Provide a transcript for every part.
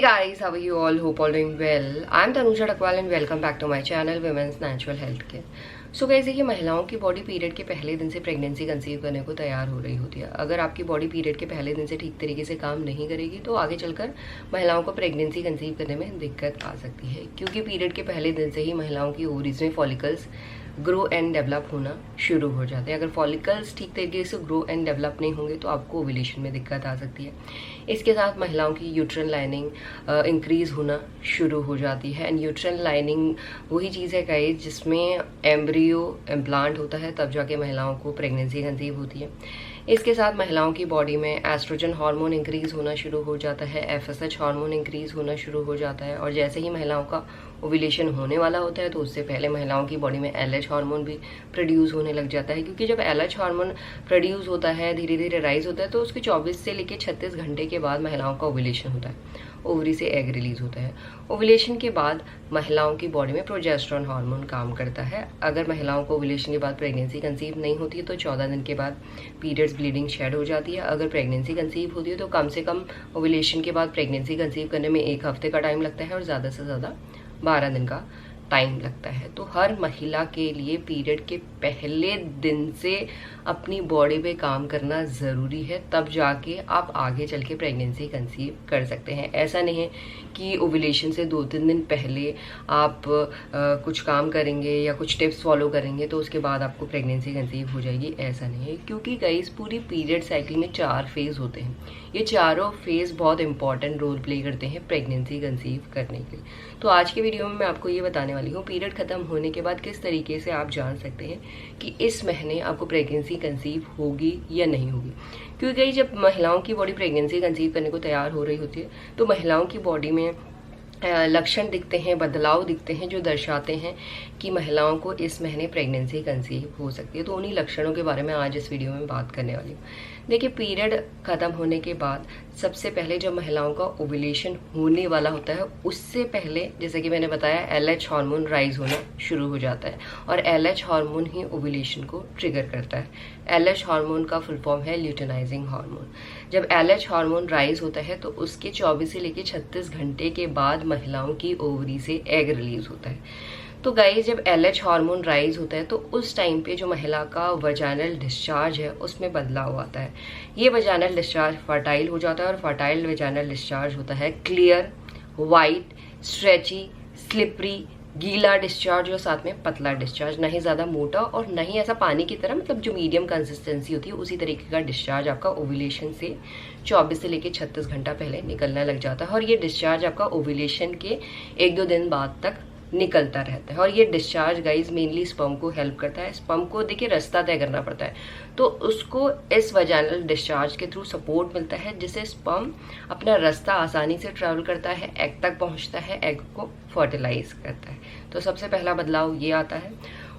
guys, how are you all? Hope all doing well. I'm Tanusha Dakwal and welcome back to my channel Women's Natural Health Care. So guys, देखिए महिलाओं की body period के पहले दिन से pregnancy conceive करने को तैयार हो रही होती है। अगर आपकी बॉडी पीरियड के पहले दिन से ठीक तरीके से काम नहीं करेगी तो आगे चलकर महिलाओं को प्रेगनेंसी कंसीव करने में दिक्कत आ सकती है, क्योंकि पीरियड के पहले दिन से ही महिलाओं की ओवरीज में फॉलिकल्स ग्रो एंड डेवलप होना शुरू हो जाते हैं। अगर फॉलिकल्स ठीक तरीके से ग्रो एंड डेवलप नहीं होंगे तो आपको ओव्यूलेशन में दिक्कत आ सकती है। इसके साथ महिलाओं की यूट्रन लाइनिंग इंक्रीज होना शुरू हो जाती है। एंड यूट्रन लाइनिंग वही चीज़ है गाइस जिसमें एम्ब्रियो इम्प्लांट होता है, तब जाके महिलाओं को प्रेगनेंसी कंसीव होती है। इसके साथ महिलाओं की बॉडी में एस्ट्रोजन हार्मोन इंक्रीज होना शुरू हो जाता है, एफएसएच हार्मोन इंक्रीज होना शुरू हो जाता है। और जैसे ही महिलाओं का ओव्यूलेशन होने वाला होता है तो उससे पहले महिलाओं की बॉडी में एलएच हार्मोन भी प्रोड्यूस होने लग जाता है, क्योंकि जब एलएच हार्मोन प्रोड्यूस होता है, धीरे धीरे राइज होता है, तो उसके 24 से लेकर 36 घंटे के बाद महिलाओं का ओव्यूलेशन होता है, ओवरी से एग रिलीज होता है। ओव्यूलेशन के बाद महिलाओं की बॉडी में प्रोजेस्टेरोन हार्मोन काम करता है। अगर महिलाओं को ओव्यूलेशन के बाद प्रेगनेंसी कंसीव नहीं होती है तो 14 दिन के बाद पीरियड्स ब्लीडिंग शेड हो जाती है। अगर प्रेगनेंसी कंसीव होती है तो कम से कम ओव्यूलेशन के बाद प्रेगनेंसी कंसीव करने में 1 हफ्ते का टाइम लगता है और ज़्यादा से ज़्यादा 12 दिन का टाइम लगता है। तो हर महिला के लिए पीरियड के पहले दिन से अपनी बॉडी पे काम करना ज़रूरी है, तब जाके आप आगे चल के प्रेगनेंसी कंसीव कर सकते हैं। ऐसा नहीं है कि ओव्यूलेशन से 2-3 दिन पहले आप कुछ काम करेंगे या कुछ टिप्स फॉलो करेंगे तो उसके बाद आपको प्रेगनेंसी कंसीव हो जाएगी, ऐसा नहीं है। क्योंकि गाइस पूरी पीरियड साइकिल में 4 फेज़ होते हैं। ये चारों फेज़ बहुत इंपॉर्टेंट रोल प्ले करते हैं प्रेगनेंसी कंसीव करने के लिए। तो आज के वीडियो में मैं आपको ये बताने वाली हूँ पीरियड खत्म होने के बाद किस तरीके से आप जान सकते हैं कि इस महीने आपको प्रेगनेंसी कंसीव होगी या नहीं होगी। क्योंकि जब महिलाओं की बॉडी प्रेगनेंसी कंसीव करने को तैयार हो रही होती है तो महिलाओं की बॉडी में लक्षण दिखते हैं, बदलाव दिखते हैं जो दर्शाते हैं कि महिलाओं को इस महीने प्रेगनेंसी कंसीव हो सकती है। तो उन्हीं लक्षणों के बारे में आज इस वीडियो में बात करने वाली हूँ। देखिए, पीरियड ख़त्म होने के बाद सबसे पहले जब महिलाओं का ओव्यूलेशन होने वाला होता है उससे पहले, जैसे कि मैंने बताया, एलएच हार्मोन राइज होना शुरू हो जाता है और एलएच हार्मोन ही ओव्यूलेशन को ट्रिगर करता है। एलएच हार्मोन का फुल फॉर्म है ल्यूटेनाइजिंग हार्मोन। जब एलएच हार्मोन राइज होता है तो उसके 24 से लेकर 36 घंटे के बाद महिलाओं की ओवरी से एग रिलीज होता है। तो गाइस, जब एलएच हार्मोन राइज होता है तो उस टाइम पे जो महिला का वजाइनल डिस्चार्ज है उसमें बदलाव आता है। ये वजाइनल डिस्चार्ज फर्टाइल हो जाता है और फर्टाइल वजाइनल डिस्चार्ज होता है क्लियर, वाइट, स्ट्रेची, स्लिपरी, गीला डिस्चार्ज और साथ में पतला डिस्चार्ज। ना ही ज़्यादा मोटा और ना ही ऐसा पानी की तरह, मतलब जो मीडियम कंसिस्टेंसी होती है उसी तरीके का डिस्चार्ज आपका ओव्यूलेशन से 24 से लेकर 36 घंटा पहले निकलने लग जाता है। और ये डिस्चार्ज आपका ओव्यूलेशन के 1-2 दिन बाद तक निकलता रहता है। और ये डिस्चार्ज गाइज मेनली स्पर्म को हेल्प करता है। स्पर्म को देखिए रास्ता तय करना पड़ता है, तो उसको इस वजाइनल डिस्चार्ज के थ्रू सपोर्ट मिलता है, जिससे स्पर्म अपना रास्ता आसानी से ट्रैवल करता है, एग तक पहुंचता है, एग को फर्टिलाइज करता है। तो सबसे पहला बदलाव ये आता है।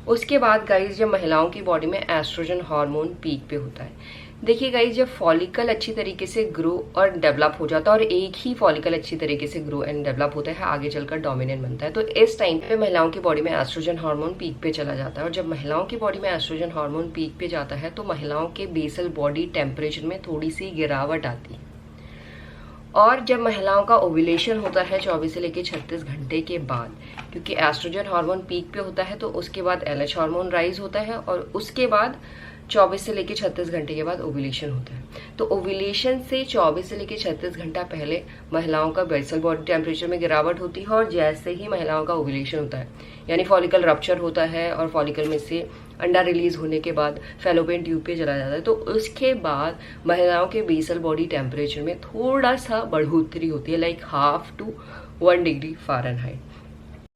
उसके बाद गाइज जब महिलाओं की बॉडी में एस्ट्रोजन हार्मोन पीक पे होता है। देखिए गाइज, जब फॉलिकल अच्छी तरीके से ग्रो और डेवलप हो जाता है और एक ही फॉलिकल अच्छी तरीके से ग्रो एंड डेवलप होता है, आगे चलकर डोमिनेंट बनता है, तो इस टाइम पे महिलाओं की बॉडी में एस्ट्रोजन हार्मोन पीक पे चला जाता है। और जब महिलाओं की बॉडी में एस्ट्रोजन हार्मोन पीक पे जाता है तो महिलाओं के बेसल बॉडी टेम्परेचर में थोड़ी सी गिरावट आती है। और जब महिलाओं का ओव्यूलेशन होता है 24 से लेकर 36 घंटे के बाद, क्योंकि एस्ट्रोजन हार्मोन पीक पे होता है तो उसके बाद एलएच हार्मोन राइज होता है और उसके बाद 24 से लेकर 36 घंटे के बाद ओव्यूलेशन होता है। तो ओव्यूलेशन से 24 से लेकर 36 घंटा पहले महिलाओं का बेसल बॉडी टेम्परेचर में गिरावट होती है और जैसे ही महिलाओं का ओव्यूलेशन होता है, यानी फॉलिकल रप्चर होता है और फॉलिकल में से अंडा रिलीज होने के बाद फैलोपियन ट्यूब पे चला जाता है, तो उसके बाद महिलाओं के बेसल बॉडी टेम्परेचर में थोड़ा सा बढ़ोतरी होती है, लाइक 1/2 to 1 डिग्री फ़ारेनहाइट।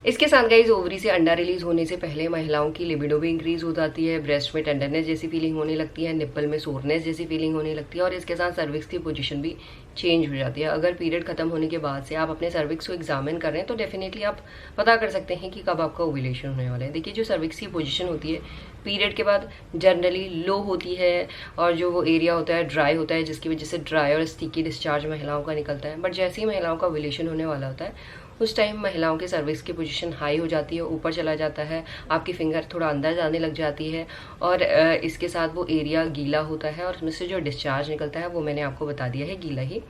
इसके साथ गाइज ओवरी से अंडा रिलीज होने से पहले महिलाओं की लिबिडो भी इंक्रीज हो जाती है, ब्रेस्ट में टेंडरनेस जैसी फीलिंग होने लगती है, निप्पल में सोरनेस जैसी फीलिंग होने लगती है और इसके साथ सर्विक्स की पोजीशन भी चेंज हो जाती है। अगर पीरियड खत्म होने के बाद से आप अपने सर्विक्स को एग्जामिन कर रहे हैं तो डेफिनेटली आप पता कर सकते हैं कि कब आपका ओव्यूलेशन होने वाला है। देखिए, जो सर्विक्स की पोजीशन होती है पीरियड के बाद जनरली लो होती है और जो वो एरिया होता है ड्राई होता है, जिसकी वजह से ड्राई और स्टिकी डिस्चार्ज महिलाओं का निकलता है। बट जैसे ही महिलाओं का ओव्यूलेशन होने वाला होता है उस टाइम महिलाओं के सर्विक्स की पोजीशन हाई हो जाती है, ऊपर चला जाता है, आपकी फिंगर थोड़ा अंदर जाने लग जाती है और इसके साथ वो एरिया गीला होता है और उसमें से जो डिस्चार्ज निकलता है वो मैंने आपको बता दिया है, गीला ही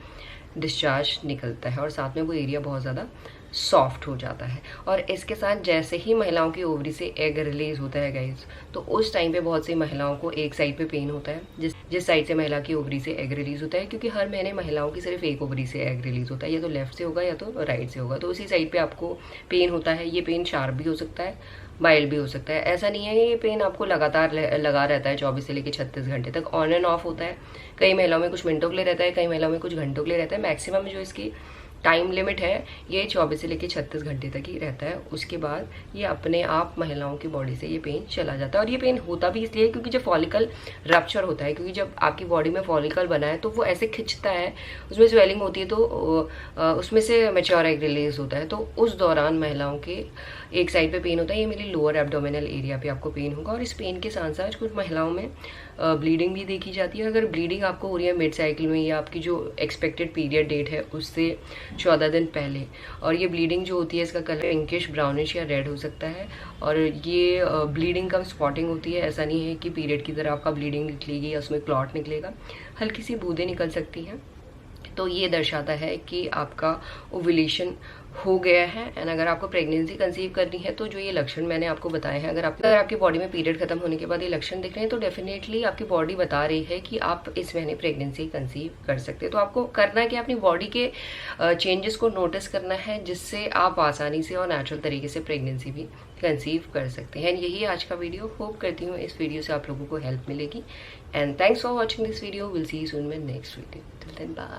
डिस्चार्ज निकलता है और साथ में वो एरिया बहुत ज़्यादा सॉफ्ट हो जाता है। और इसके साथ जैसे ही महिलाओं की ओवरी से एग रिलीज होता है गाइस, तो उस टाइम पे बहुत सी महिलाओं को एक साइड पे पेन होता है, जिस साइड से महिला की ओवरी से एग रिलीज होता है, क्योंकि हर महीने महिलाओं की सिर्फ एक ओवरी से एग रिलीज होता है, या तो लेफ्ट से होगा या तो राइट से होगा। तो उसी साइड पे आपको पेन होता है। ये पेन शार्प भी हो सकता है, माइल्ड भी हो सकता है। ऐसा नहीं है ये पेन आपको लगातार लगा रहता है 24 से लेकर 36 घंटे तक, ऑन एंड ऑफ होता है। कई महिलाओं में कुछ मिनटों के लिए रहता है, कई महिलाओं में कुछ घंटों के लिए रहता है। मैक्सिमम जो इसकी टाइम लिमिट है ये 24 से लेकर 36 घंटे तक ही रहता है। उसके बाद ये अपने आप महिलाओं की बॉडी से ये पेन चला जाता है। और ये पेन होता भी इसलिए क्योंकि जब फॉलिकल रप्चर होता है, क्योंकि जब आपकी बॉडी में फॉलिकल बना है तो वो ऐसे खिंचता है, उसमें स्वेलिंग होती है, तो उसमें से मैच्योर एग रिलीज होता है। तो उस दौरान महिलाओं के एक साइड पे पेन होता है, ये मेरी लोअर एब्डोमिनल एरिया पे आपको पेन होगा। और इस पेन के साथ साथ कुछ महिलाओं में ब्लीडिंग भी देखी जाती है। अगर ब्लीडिंग आपको हो रही है मिड साइकिल में या आपकी जो एक्सपेक्टेड पीरियड डेट है उससे 14 दिन पहले, और ये ब्लीडिंग जो होती है इसका कलर पिंकिश, ब्राउनिश या रेड हो सकता है। और ये ब्लीडिंग कम स्पॉटिंग होती है, ऐसा नहीं है कि पीरियड की तरह आपका ब्लीडिंग निकलेगी या उसमें क्लॉट निकलेगा, हल्की सी बूंदें निकल सकती हैं। तो ये दर्शाता है कि आपका ओव्यूलेशन हो गया है। एंड अगर आपको प्रेगनेंसी कंसीव करनी है तो जो ये लक्षण मैंने आपको बताए हैं, अगर आपकी बॉडी में पीरियड खत्म होने के बाद ये लक्षण दिख रहे हैं, तो डेफिनेटली आपकी बॉडी बता रही है कि आप इस महीने प्रेगनेंसी कंसीव कर सकते हैं। तो आपको करना है कि अपनी बॉडी के चेंजेस को नोटिस करना है, जिससे आप आसानी से और नेचुरल तरीके से प्रेगनेंसी भी कंसीव कर सकते हैं। यही आज का वीडियो। होप करती हूँ इस वीडियो से आप लोगों को हेल्प मिलेगी। And thanks for watching this video. Will see you soon with next video. Till then bye.